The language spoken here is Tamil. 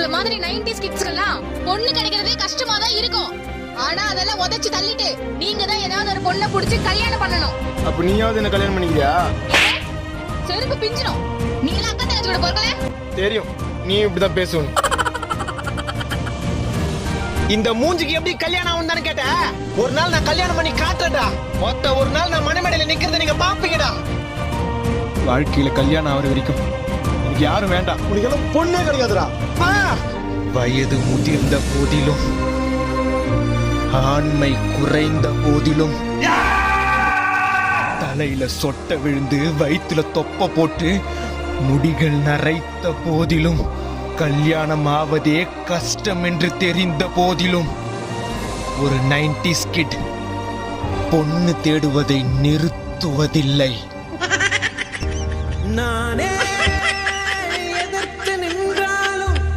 உங்கள மாதிரி 90s கிட்ஸ்க்கெல்லாம் பொண்ணு கிடைக்கிறதே கஷ்டமா தான் இருக்கும். ஆனா அதெல்லாம் உதைச்சு தள்ளிட்டு நீங்க தான் ஏதாவது ஒரு பொண்ணை புடிச்சு கல்யாணம் பண்ணணும். அப்ப நீயாவது என்ன கல்யாணம் பண்ணிக்கிறியா? செருப்பு பிஞ்சிடும். நீ எல்லாம் அக்கா தங்கச்சி கூட பொறுக்கல? தெரியும், நீ இப்படிதான் பேசணும். இந்த மூஞ்சிக்கு எப்படி கல்யாணம் ஆகும் கேட்ட? ஒரு நாள் நான் கல்யாணம் பண்ணி காட்டுறேன்டா. மொத்த ஒரு நாள் நான் மணிமேடையில நிக்கிறத நீங்க பாப்பீங்கடா. வாழ்க்கையில கல்யாணம் ஆகிற வரைக்கும் எனக்கு யாரும் வேண்டாம். உனக்கு எல்லாம் பொண்ணே கிடைக்காதுடா. வயது முதிர்ந்த போதிலும் ஆண்மை குறைந்த போதிலும் தலையில சொட்ட விழுந்து வயிற்றுல தொப்ப போட்டு முடிகள் நரைத்த போதிலும் கல்யாணம் ஆவதே கஷ்டம் என்று தெரிந்த போதிலும் ஒரு 90s கிட் பொண்ணு தேடுவதை நிறுத்துவதில்லை. நானே